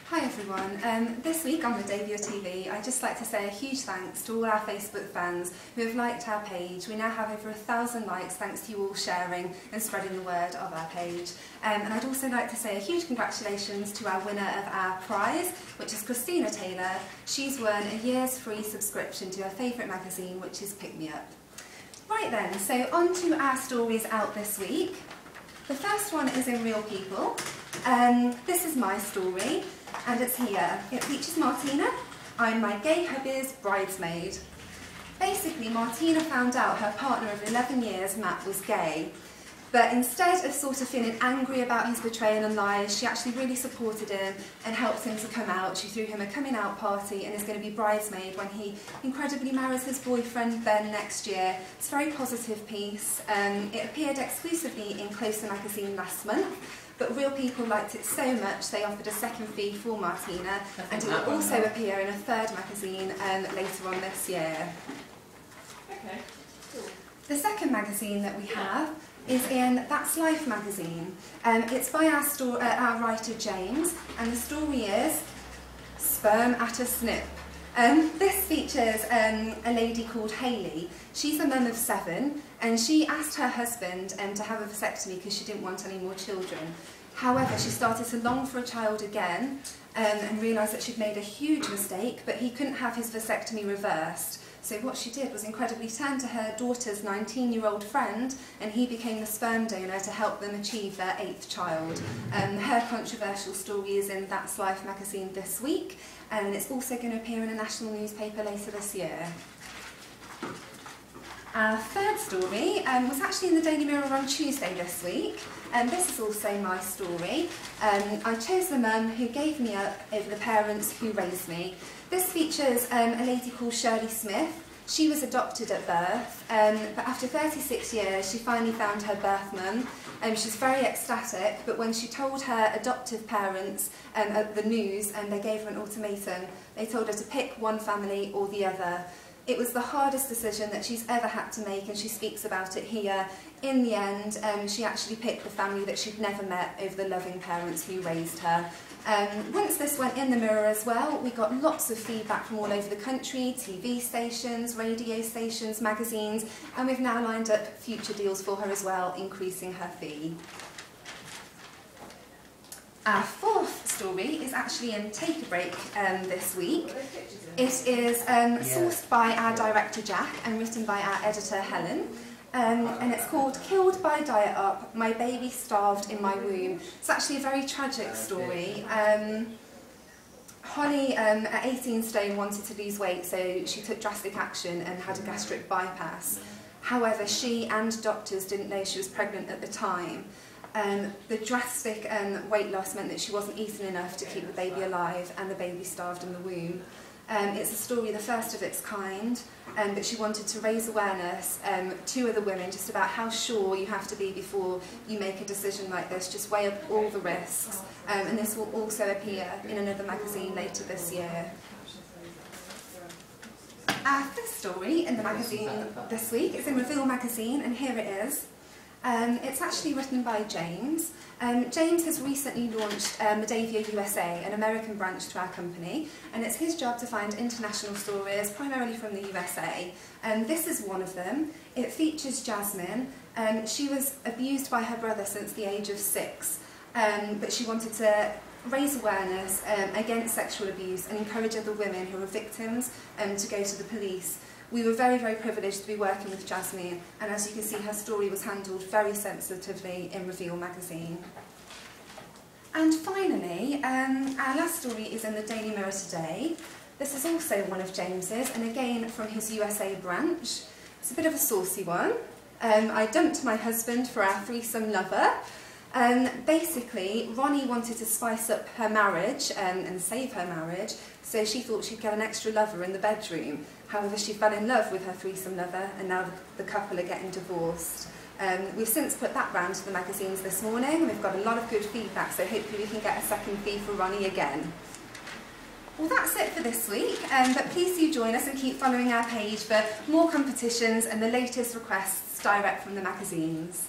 Hi everyone, this week on Medavia TV I'd just like to say a huge thanks to all our Facebook fans who have liked our page. We now have over 1,000 likes thanks to you all sharing and spreading the word of our page. And I'd also like to say a huge congratulations to our winner of our prize, which is Christina Taylor. She's won a year's free subscription to her favourite magazine, which is Pick Me Up. Right then, so on to our stories out this week. The first one is in Real People. This is my story, and it's here. It features Martina. I'm my gay hubby's bridesmaid. Basically, Martina found out her partner of 11 years, Matt, was gay. But instead of sort of feeling angry about his betrayal and lies, she actually really supported him and helped him to come out. She threw him a coming out party and is going to be bridesmaid when he incredibly marries his boyfriend Ben next year. It's a very positive piece. It appeared exclusively in Closer magazine last month, but Real People liked it so much they offered a second fee for Martina, and it will also appear in a third magazine later on this year. Okay, cool. The second magazine that we have is in That's Life magazine. It's by our writer James, and the story is Sperm at a Snip. This features a lady called Hayley. She's a mum of 7, and she asked her husband to have a vasectomy because she didn't want any more children. However, she started to long for a child again and realised that she'd made a huge mistake, but he couldn't have his vasectomy reversed. So what she did was incredibly turn to her daughter's 19-year-old friend, and he became the sperm donor to help them achieve their 8th child. Her controversial story is in That's Life magazine this week, and it's also going to appear in a national newspaper later this year. Our third story was actually in the Daily Mirror on Tuesday this week, and this is also my story. I chose the mum who gave me up over the parents who raised me. This features a lady called Shirley Smith. She was adopted at birth, but after 36 years she finally found her birth mum. She's very ecstatic, but when she told her adoptive parents the news, they gave her an ultimatum. They told her to pick one family or the other. It was the hardest decision that she's ever had to make, and she speaks about it here. In the end, she actually picked the family that she'd never met over the loving parents who raised her. Once this went in the Mirror as well, we got lots of feedback from all over the country, TV stations, radio stations, magazines, and we've now lined up future deals for her as well, increasing her fee. Our fourth story is actually in Take a Break this week. It is sourced by our director Jack and written by our editor Helen. And it's called Killed by Diet Up, My Baby Starved in My Womb. It's actually a very tragic story. Holly, at 18 stone, wanted to lose weight, so she took drastic action and had a gastric bypass. However, she and doctors didn't know she was pregnant at the time. The drastic weight loss meant that she wasn't eating enough to keep the baby alive, and the baby starved in the womb. It's a story, the first of its kind, but she wanted to raise awareness to other women just about how sure you have to be before you make a decision like this. Just weigh up all the risks, and this will also appear in another magazine later this year. Our fifth story in the magazine this week is in Reveal magazine, and here it is. It's actually written by James. James has recently launched Medavia USA, an American branch to our company, and it's his job to find international stories, primarily from the USA. This is one of them. It features Jasmine. She was abused by her brother since the age of 6, but she wanted to raise awareness against sexual abuse and encourage other women who are victims to go to the police. We were very, very privileged to be working with Jasmine, and as you can see, her story was handled very sensitively in Reveal magazine. And finally, our last story is in the Daily Mirror today. This is also one of James's, and again from his USA branch. It's a bit of a saucy one. I dumped my husband for our threesome lover. Basically, Ronnie wanted to spice up her marriage and save her marriage, so she thought she'd get an extra lover in the bedroom. However, she fell in love with her threesome lover, and now the couple are getting divorced. We've since put that round to the magazines this morning, and we've got a lot of good feedback, so hopefully we can get a second fee for Ronnie again. Well, that's it for this week, but please do join us and keep following our page for more competitions and the latest requests direct from the magazines.